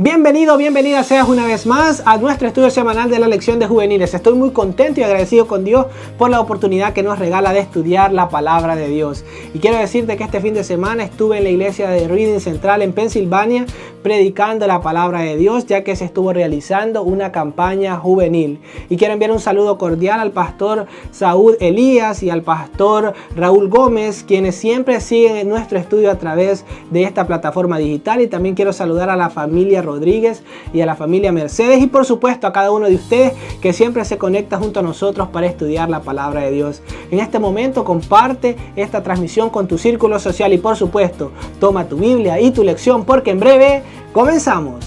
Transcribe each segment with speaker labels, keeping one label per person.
Speaker 1: Bienvenido, bienvenida seas una vez más a nuestro estudio semanal de la lección de juveniles. Estoy muy contento y agradecido con Dios por la oportunidad que nos regala de estudiar la palabra de Dios. Y quiero decirte que este fin de semana estuve en la iglesia de Reading Central en Pensilvania predicando la palabra de Dios, ya que se estuvo realizando una campaña juvenil. Y quiero enviar un saludo cordial al pastor Saúl Elías y al pastor Raúl Gómez, quienes siempre siguen nuestro estudio a través de esta plataforma digital. Y también quiero saludar a la familia Rodríguez y a la familia Mercedes y por supuesto a cada uno de ustedes que siempre se conecta junto a nosotros para estudiar la palabra de Dios. En este momento comparte esta transmisión con tu círculo social y por supuesto toma tu Biblia y tu lección porque en breve comenzamos.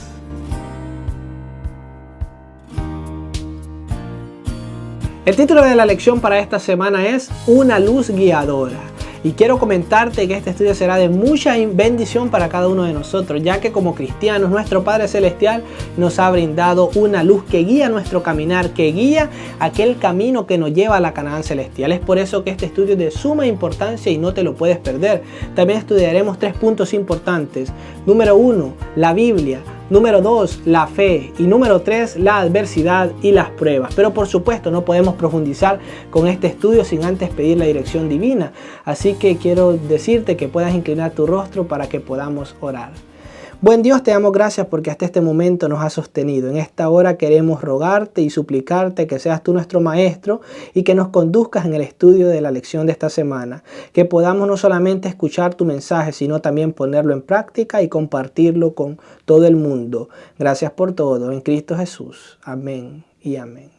Speaker 1: El título de la lección para esta semana es Una luz guiadora. Y quiero comentarte que este estudio será de mucha bendición para cada uno de nosotros, ya que como cristianos nuestro Padre Celestial nos ha brindado una luz que guía nuestro caminar, que guía aquel camino que nos lleva a la Canaán celestial. Es por eso que este estudio es de suma importancia y no te lo puedes perder. También estudiaremos 3 puntos importantes. Número 1, la Biblia. Número 2, la fe. Y número 3, la adversidad y las pruebas. Pero por supuesto no podemos profundizar con este estudio sin antes pedir la dirección divina. Así que quiero decirte que puedas inclinar tu rostro para que podamos orar. Buen Dios, te damos gracias porque hasta este momento nos has sostenido. En esta hora queremos rogarte y suplicarte que seas tú nuestro maestro y que nos conduzcas en el estudio de la lección de esta semana. Que podamos no solamente escuchar tu mensaje, sino también ponerlo en práctica y compartirlo con todo el mundo. Gracias por todo, en Cristo Jesús. Amén y amén.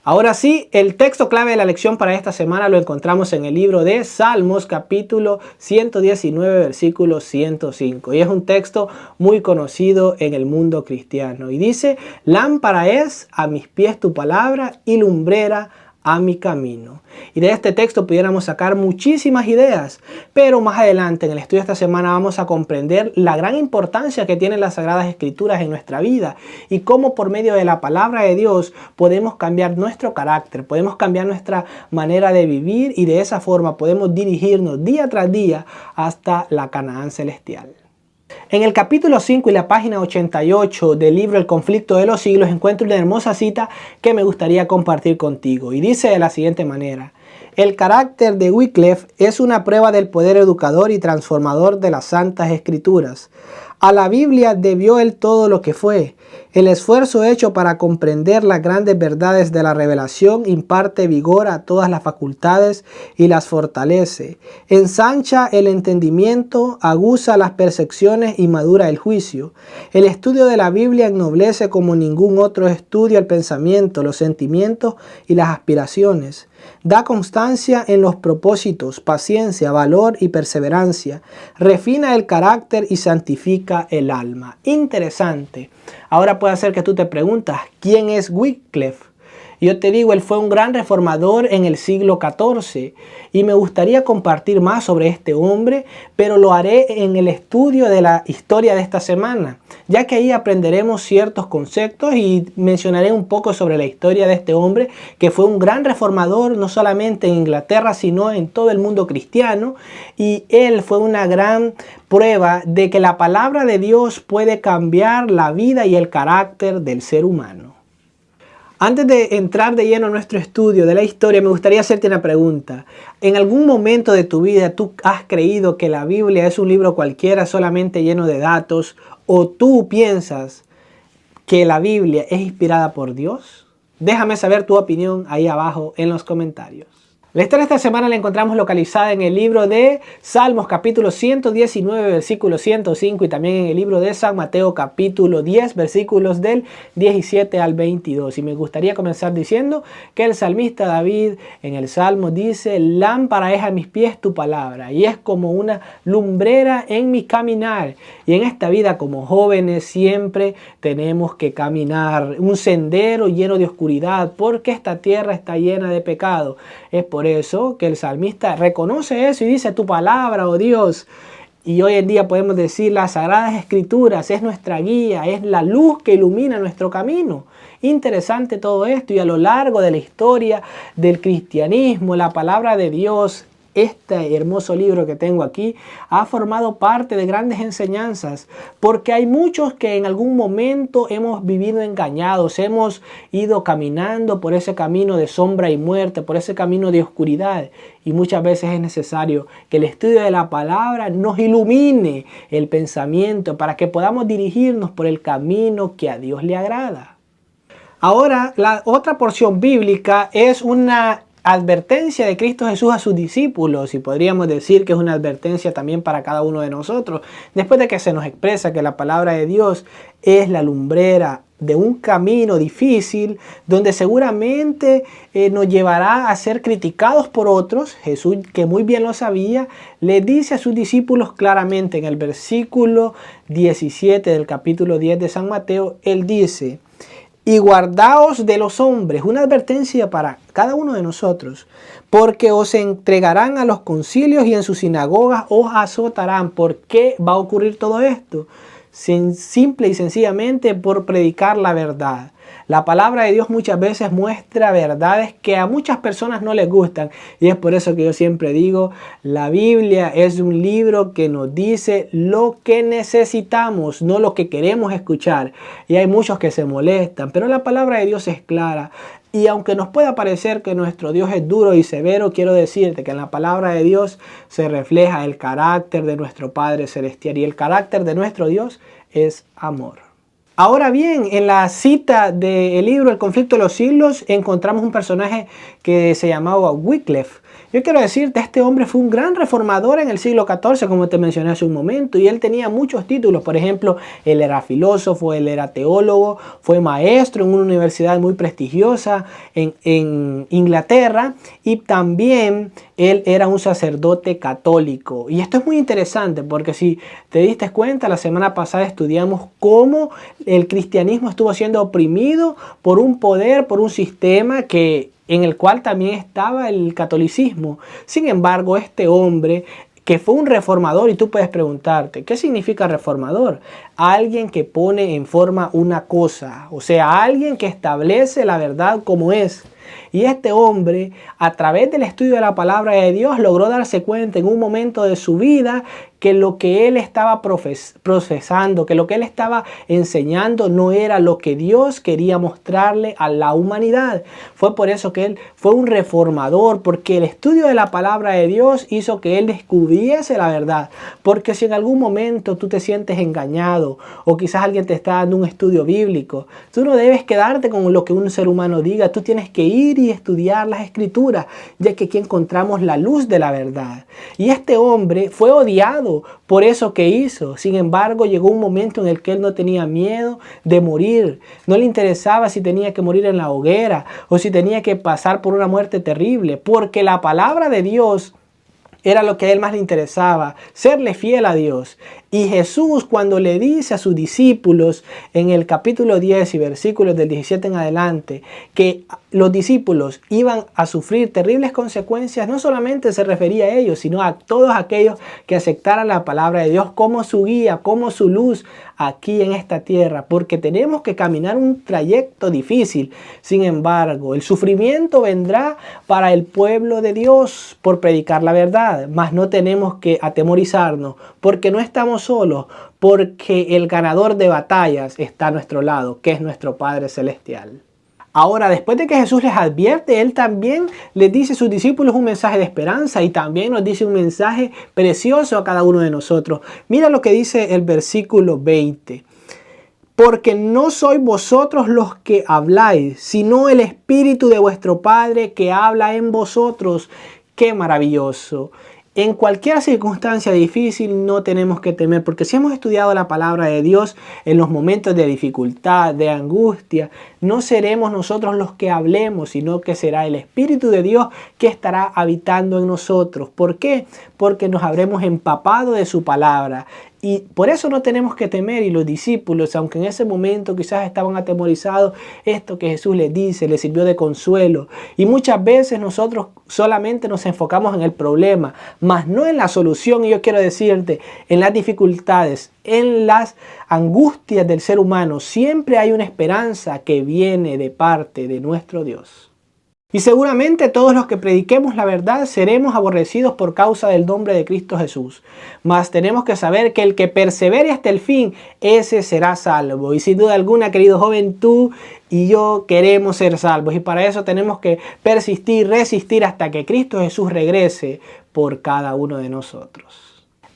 Speaker 1: Ahora sí, el texto clave de la lección para esta semana lo encontramos en el libro de Salmos, capítulo 119, versículo 105. Y es un texto muy conocido en el mundo cristiano. Y dice, lámpara es a mis pies tu palabra y lumbrera a mi camino. Y de este texto pudiéramos sacar muchísimas ideas, pero más adelante en el estudio de esta semana vamos a comprender la gran importancia que tienen las Sagradas Escrituras en nuestra vida y cómo por medio de la palabra de Dios podemos cambiar nuestro carácter, podemos cambiar nuestra manera de vivir y de esa forma podemos dirigirnos día tras día hasta la Canaán celestial. En el capítulo 5 y la página 88 del libro El conflicto de los siglos encuentro una hermosa cita que me gustaría compartir contigo y dice de la siguiente manera: el carácter de Wycliffe es una prueba del poder educador y transformador de las Santas Escrituras. A la Biblia debió él todo lo que fue. El esfuerzo hecho para comprender las grandes verdades de la revelación imparte vigor a todas las facultades y las fortalece. Ensancha el entendimiento, aguza las percepciones y madura el juicio. El estudio de la Biblia ennoblece como ningún otro estudio el pensamiento, los sentimientos y las aspiraciones. Da constancia en los propósitos, paciencia, valor y perseverancia. Refina el carácter y santifica el alma. Interesante. Ahora puede ser que tú te preguntas, ¿quién es Wycliffe? Yo te digo, él fue un gran reformador en el siglo XIV y me gustaría compartir más sobre este hombre, pero lo haré en el estudio de la historia de esta semana, ya que ahí aprenderemos ciertos conceptos y mencionaré un poco sobre la historia de este hombre, que fue un gran reformador no solamente en Inglaterra, sino en todo el mundo cristiano, y él fue una gran prueba de que la palabra de Dios puede cambiar la vida y el carácter del ser humano. Antes de entrar de lleno a nuestro estudio de la historia, me gustaría hacerte una pregunta. ¿En algún momento de tu vida tú has creído que la Biblia es un libro cualquiera solamente lleno de datos? ¿O tú piensas que la Biblia es inspirada por Dios? Déjame saber tu opinión ahí abajo en los comentarios. La historia de esta semana la encontramos localizada en el libro de Salmos capítulo 119 versículo 105 y también en el libro de San Mateo capítulo 10 versículos del 17 al 22. Y me gustaría comenzar diciendo que el salmista David en el Salmo dice: lámpara es a mis pies tu palabra y es como una lumbrera en mi caminar. Y en esta vida como jóvenes siempre tenemos que caminar un sendero lleno de oscuridad porque esta tierra está llena de pecado. Es por eso que el salmista reconoce eso y dice: tu palabra, oh Dios. Y hoy en día podemos decir, las Sagradas Escrituras es nuestra guía, es la luz que ilumina nuestro camino. Interesante todo esto, y a lo largo de la historia del cristianismo, la palabra de Dios este hermoso libro que tengo aquí ha formado parte de grandes enseñanzas, porque hay muchos que en algún momento hemos vivido engañados, hemos ido caminando por ese camino de sombra y muerte, por ese camino de oscuridad, y muchas veces es necesario que el estudio de la palabra nos ilumine el pensamiento para que podamos dirigirnos por el camino que a Dios le agrada. Ahora, la otra porción bíblica es una advertencia de Cristo Jesús a sus discípulos, y podríamos decir que es una advertencia también para cada uno de nosotros, después de que se nos expresa que la palabra de Dios es la lumbrera de un camino difícil, donde seguramente nos llevará a ser criticados por otros. Jesús, que muy bien lo sabía, le dice a sus discípulos claramente en el versículo 17 del capítulo 10 de San Mateo, él dice: y guardaos de los hombres, una advertencia para cada uno de nosotros, porque os entregarán a los concilios y en sus sinagogas os azotarán. ¿Por qué va a ocurrir todo esto? Simple y sencillamente por predicar la verdad. La palabra de Dios muchas veces muestra verdades que a muchas personas no les gustan, y es por eso que yo siempre digo, la Biblia es un libro que nos dice lo que necesitamos, no lo que queremos escuchar. Y hay muchos que se molestan, pero la palabra de Dios es clara. Y aunque nos pueda parecer que nuestro Dios es duro y severo, quiero decirte que en la palabra de Dios se refleja el carácter de nuestro Padre Celestial, y el carácter de nuestro Dios es amor. Ahora bien, en la cita del libro El conflicto de los siglos encontramos un personaje que se llamaba Wycliffe. Yo quiero decirte, este hombre fue un gran reformador en el siglo XIV, como te mencioné hace un momento, y él tenía muchos títulos. Por ejemplo, él era filósofo, él era teólogo, fue maestro en una universidad muy prestigiosa en Inglaterra, y también él era un sacerdote católico. Y esto es muy interesante porque si te diste cuenta, la semana pasada estudiamos cómo el cristianismo estuvo siendo oprimido por un poder, por un sistema en el cual también estaba el catolicismo. Sin embargo, este hombre que fue un reformador, y tú puedes preguntarte, ¿qué significa reformador? Alguien que pone en forma una cosa, o sea, alguien que establece la verdad como es. Y este hombre, a través del estudio de la palabra de Dios, logró darse cuenta en un momento de su vida que lo que él estaba procesando, que lo que él estaba enseñando no era lo que Dios quería mostrarle a la humanidad. Fue por eso que él fue un reformador, porque el estudio de la palabra de Dios hizo que él descubriese la verdad. Porque si en algún momento tú te sientes engañado, o quizás alguien te está dando un estudio bíblico, tú no debes quedarte con lo que un ser humano diga. Tú tienes que ir y estudiar las escrituras, ya que aquí encontramos la luz de la verdad. Y este hombre fue odiado por eso que hizo. Sin embargo, llegó un momento en el que él no tenía miedo de morir. No le interesaba si tenía que morir en la hoguera o si tenía que pasar por una muerte terrible, porque la palabra de Dios era lo que a él más le interesaba, serle fiel a Dios. Y Jesús, cuando le dice a sus discípulos en el capítulo 10 y versículos del 17 en adelante, que los discípulos iban a sufrir terribles consecuencias, no solamente se refería a ellos, sino a todos aquellos que aceptaran la palabra de Dios como su guía, como su luz aquí en esta tierra, porque tenemos que caminar un trayecto difícil. Sin embargo, el sufrimiento vendrá para el pueblo de Dios por predicar la verdad, mas no tenemos que atemorizarnos, porque no estamos solos, porque el ganador de batallas está a nuestro lado, que es nuestro Padre Celestial. Ahora, después de que Jesús les advierte, Él también les dice a sus discípulos un mensaje de esperanza, y también nos dice un mensaje precioso a cada uno de nosotros. Mira lo que dice el versículo 20. Porque no sois vosotros los que habláis, sino el Espíritu de vuestro Padre que habla en vosotros. ¡Qué maravilloso! En cualquier circunstancia difícil no tenemos que temer, porque si hemos estudiado la palabra de Dios en los momentos de dificultad, de angustia, no seremos nosotros los que hablemos, sino que será el Espíritu de Dios que estará habitando en nosotros. ¿Por qué? Porque nos habremos empapado de su palabra. Y por eso no tenemos que temer. Y los discípulos, aunque en ese momento quizás estaban atemorizados, esto que Jesús les dice les sirvió de consuelo. Y muchas veces nosotros solamente nos enfocamos en el problema, mas no en la solución. Y yo quiero decirte, en las dificultades, en las angustias del ser humano, siempre hay una esperanza que viene de parte de nuestro Dios. Y seguramente todos los que prediquemos la verdad seremos aborrecidos por causa del nombre de Cristo Jesús. Mas tenemos que saber que el que persevere hasta el fin, ese será salvo. Y sin duda alguna, querido joven, tú y yo queremos ser salvos. Y para eso tenemos que persistir, resistir hasta que Cristo Jesús regrese por cada uno de nosotros.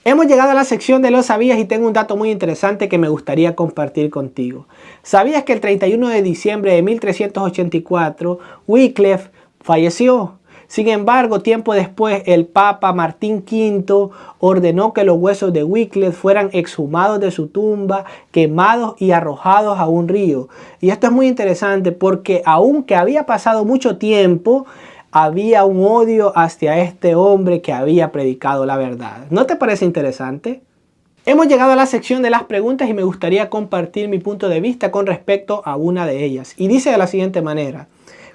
Speaker 1: Hemos llegado a la sección de lo sabías y tengo un dato muy interesante que me gustaría compartir contigo. ¿Sabías que el 31 de diciembre de 1384 Wycliffe falleció? Sin embargo, tiempo después, el Papa Martín V ordenó que los huesos de Wycliffe fueran exhumados de su tumba, quemados y arrojados a un río. Y esto es muy interesante porque aunque había pasado mucho tiempo, había un odio hacia este hombre que había predicado la verdad. ¿No te parece interesante? Hemos llegado a la sección de las preguntas y me gustaría compartir mi punto de vista con respecto a una de ellas. Y dice de la siguiente manera: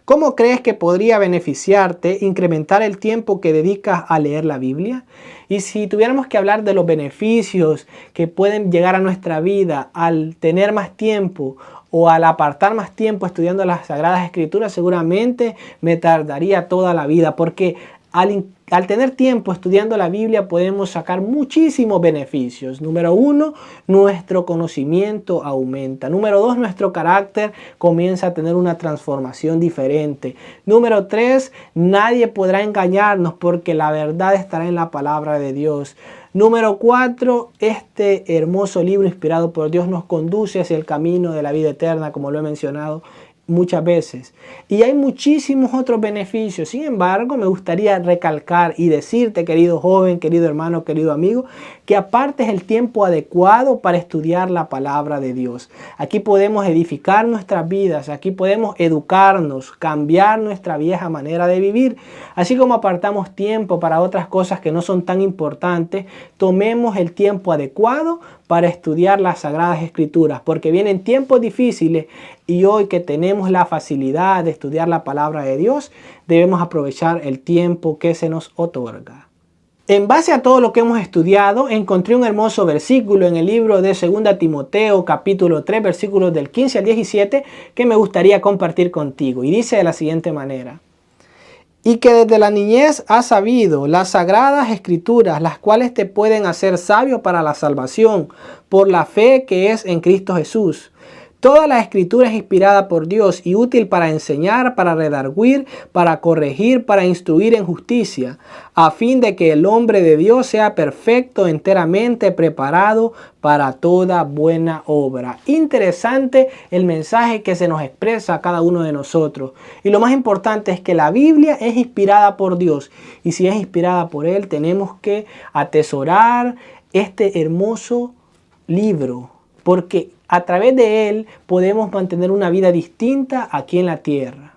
Speaker 1: ¿cómo crees que podría beneficiarte incrementar el tiempo que dedicas a leer la Biblia? Y si tuviéramos que hablar de los beneficios que pueden llegar a nuestra vida al tener más tiempo o al apartar más tiempo estudiando las Sagradas Escrituras, seguramente me tardaría toda la vida, porque al tener tiempo estudiando la Biblia podemos sacar muchísimos beneficios. Número 1, nuestro conocimiento aumenta. Número 2, nuestro carácter comienza a tener una transformación diferente. Número 3, nadie podrá engañarnos porque la verdad estará en la palabra de Dios. Número 4, este hermoso libro inspirado por Dios nos conduce hacia el camino de la vida eterna, como lo he mencionado muchas veces. Y hay muchísimos otros beneficios. Sin embargo, me gustaría recalcar y decirte, querido joven, querido hermano, querido amigo, que apartes el tiempo adecuado para estudiar la palabra de Dios. Aquí podemos edificar nuestras vidas, aquí podemos educarnos, cambiar nuestra vieja manera de vivir. Así como apartamos tiempo para otras cosas que no son tan importantes, tomemos el tiempo adecuado para estudiar las Sagradas Escrituras, porque vienen tiempos difíciles y hoy que tenemos la facilidad de estudiar la palabra de Dios, debemos aprovechar el tiempo que se nos otorga. En base a todo lo que hemos estudiado, encontré un hermoso versículo en el libro de 2 Timoteo, capítulo 3, versículos del 15 al 17, que me gustaría compartir contigo. Y dice de la siguiente manera: y que desde la niñez has sabido las sagradas escrituras, las cuales te pueden hacer sabio para la salvación, por la fe que es en Cristo Jesús. Toda la escritura es inspirada por Dios y útil para enseñar, para redarguir, para corregir, para instruir en justicia, a fin de que el hombre de Dios sea perfecto, enteramente preparado para toda buena obra. Interesante el mensaje que se nos expresa a cada uno de nosotros. Y lo más importante es que la Biblia es inspirada por Dios. Y si es inspirada por Él, tenemos que atesorar este hermoso libro, porque a través de él podemos mantener una vida distinta aquí en la tierra.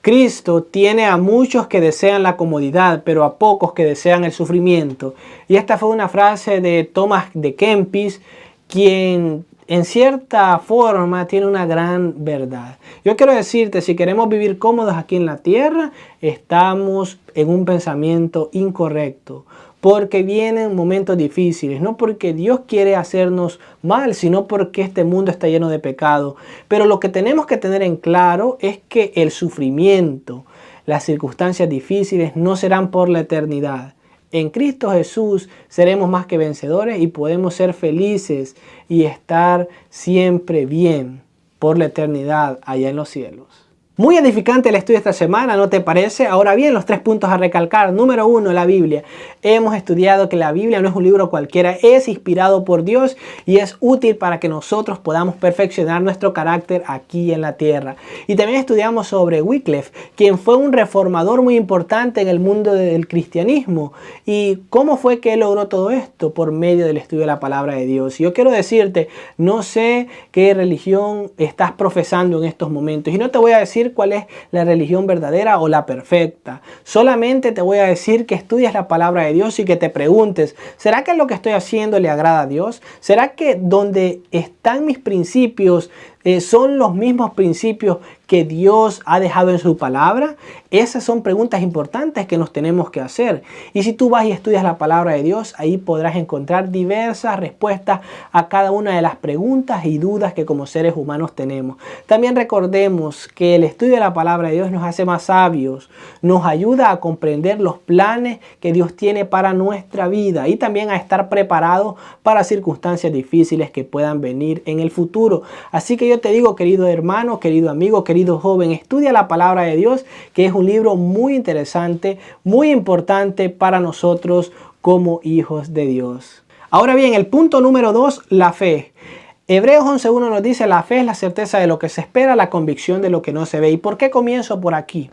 Speaker 1: Cristo tiene a muchos que desean la comodidad, pero a pocos que desean el sufrimiento. Y esta fue una frase de Thomas de Kempis, quien en cierta forma tiene una gran verdad. Yo quiero decirte, si queremos vivir cómodos aquí en la tierra, estamos en un pensamiento incorrecto. Porque vienen momentos difíciles, no porque Dios quiere hacernos mal, sino porque este mundo está lleno de pecado. Pero lo que tenemos que tener en claro es que el sufrimiento, las circunstancias difíciles no serán por la eternidad. En Cristo Jesús seremos más que vencedores y podemos ser felices y estar siempre bien por la eternidad allá en los cielos. Muy edificante el estudio esta semana, ¿no te parece? Ahora bien, los 3 puntos a recalcar. Número 1, la Biblia. Hemos estudiado que la Biblia no es un libro cualquiera, es inspirado por Dios y es útil para que nosotros podamos perfeccionar nuestro carácter aquí en la tierra. Y también estudiamos sobre Wycliffe, quien fue un reformador muy importante en el mundo del cristianismo. ¿Y cómo fue que él logró todo esto? Por medio del estudio de la palabra de Dios. Y yo quiero decirte, no sé qué religión estás profesando en estos momentos y no te voy a decir cuál es la religión verdadera o la perfecta. Solamente te voy a decir que estudies la palabra de Dios y que te preguntes, ¿será que lo que estoy haciendo le agrada a Dios? ¿Será que donde están mis principios ¿Son los mismos principios que Dios ha dejado en su palabra? Esas son preguntas importantes que nos tenemos que hacer. Y si tú vas y estudias la palabra de Dios, ahí podrás encontrar diversas respuestas a cada una de las preguntas y dudas que como seres humanos tenemos. También recordemos que el estudio de la palabra de Dios nos hace más sabios, nos ayuda a comprender los planes que Dios tiene para nuestra vida y también a estar preparados para circunstancias difíciles que puedan venir en el futuro. Así que yo te digo, querido hermano, querido amigo, querido joven, estudia la palabra de Dios, que es un libro muy interesante, muy importante para nosotros como hijos de Dios. Ahora bien, el punto número 2, la fe. Hebreos 11:1 nos dice: la fe es la certeza de lo que se espera, la convicción de lo que no se ve. ¿Y por qué comienzo por aquí?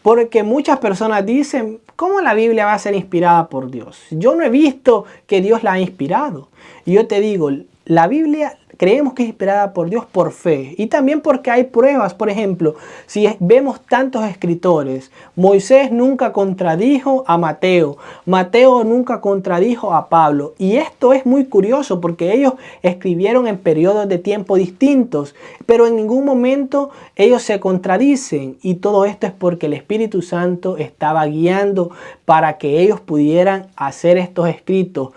Speaker 1: Porque muchas personas dicen: ¿cómo la Biblia va a ser inspirada por Dios? Yo no he visto que Dios la ha inspirado. Y yo te digo, la Biblia creemos que es inspirada por Dios por fe y también porque hay pruebas. Por ejemplo, si vemos tantos escritores, Moisés nunca contradijo a Mateo, Mateo nunca contradijo a Pablo, y esto es muy curioso porque ellos escribieron en periodos de tiempo distintos, pero en ningún momento ellos se contradicen, y todo esto es porque el Espíritu Santo estaba guiando para que ellos pudieran hacer estos escritos.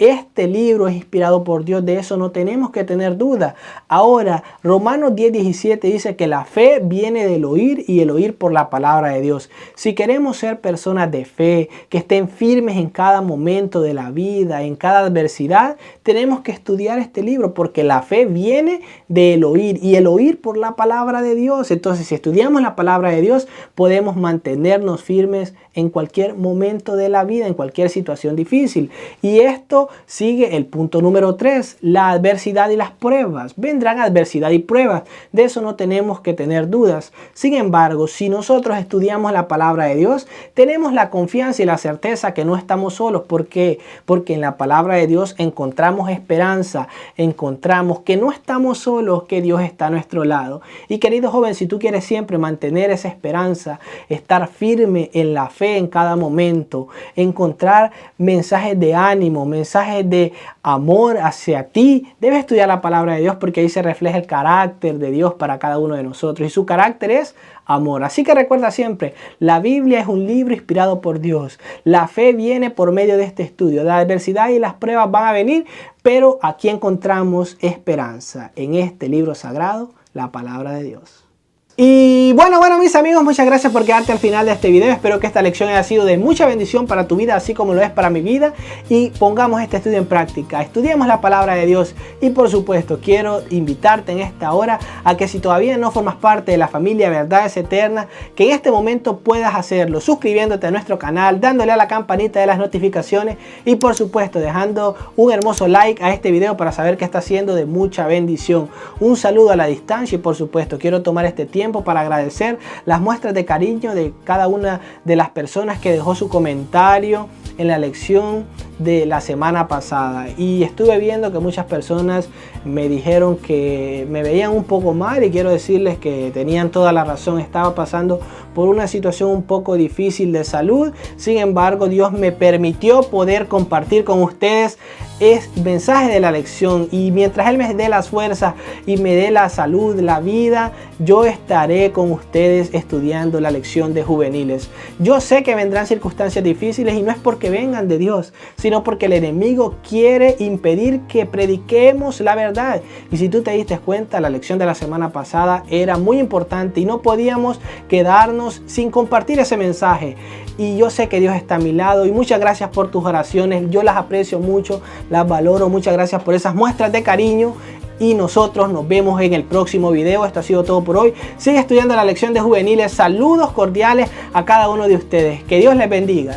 Speaker 1: Este libro es inspirado por Dios, de eso no tenemos que tener duda. Ahora, Romanos 10:17 dice que la fe viene del oír y el oír por la palabra de Dios. Si queremos ser personas de fe, que estén firmes en cada momento de la vida, en cada adversidad, tenemos que estudiar este libro, porque la fe viene del oír y el oír por la palabra de Dios. Entonces, si estudiamos la palabra de Dios, podemos mantenernos firmes en cualquier momento de la vida, en cualquier situación difícil. Y esto sigue el punto número 3, la adversidad y las pruebas. Vendrán adversidad y pruebas, de eso no tenemos que tener dudas. Sin embargo, si nosotros estudiamos la palabra de Dios, tenemos la confianza y la certeza que no estamos solos. ¿Por qué? Porque en la palabra de Dios encontramos esperanza, encontramos que no estamos solos, que Dios está a nuestro lado. Y querido joven, si tú quieres siempre mantener esa esperanza, estar firme en la fe en cada momento, encontrar mensajes de ánimo, mensajes de amor hacia ti, debes estudiar la palabra de Dios, porque ahí se refleja el carácter de Dios para cada uno de nosotros, y su carácter es amor. Así que recuerda siempre, la Biblia es un libro inspirado por Dios. La fe viene por medio de este estudio. La adversidad y las pruebas van a venir, pero aquí encontramos esperanza en este libro sagrado, la palabra de Dios. Y bueno mis amigos, muchas gracias por quedarte al final de este video. Espero que esta lección haya sido de mucha bendición para tu vida, así como lo es para mi vida, y pongamos este estudio en práctica. Estudiemos la palabra de Dios, y por supuesto quiero invitarte en esta hora a que, si todavía no formas parte de la familia Verdades Eternas, que en este momento puedas hacerlo suscribiéndote a nuestro canal, dándole a la campanita de las notificaciones y por supuesto dejando un hermoso like a este video para saber que está siendo de mucha bendición. Un saludo a la distancia, y por supuesto quiero tomar este tiempo para agradecer las muestras de cariño de cada una de las personas que dejó su comentario en la lección de la semana pasada. Y estuve viendo que muchas personas me dijeron que me veían un poco mal, y quiero decirles que tenían toda la razón. Estaba pasando por una situación un poco difícil de salud. Sin embargo, Dios me permitió poder compartir con ustedes es mensaje de la lección, y mientras Él me dé las fuerzas y me dé la salud, la vida, yo estaré con ustedes estudiando la lección de juveniles. Yo sé que vendrán circunstancias difíciles, y no es porque vengan de Dios, sino porque el enemigo quiere impedir que prediquemos la verdad. Y si tú te diste cuenta, la lección de la semana pasada era muy importante y no podíamos quedarnos sin compartir ese mensaje. Y yo sé que Dios está a mi lado, y muchas gracias por tus oraciones. Yo las aprecio mucho, las valoro. Muchas gracias por esas muestras de cariño, y nosotros nos vemos en el próximo video. Esto ha sido todo por hoy. Sigue estudiando la lección de juveniles. Saludos cordiales a cada uno de ustedes. Que Dios les bendiga.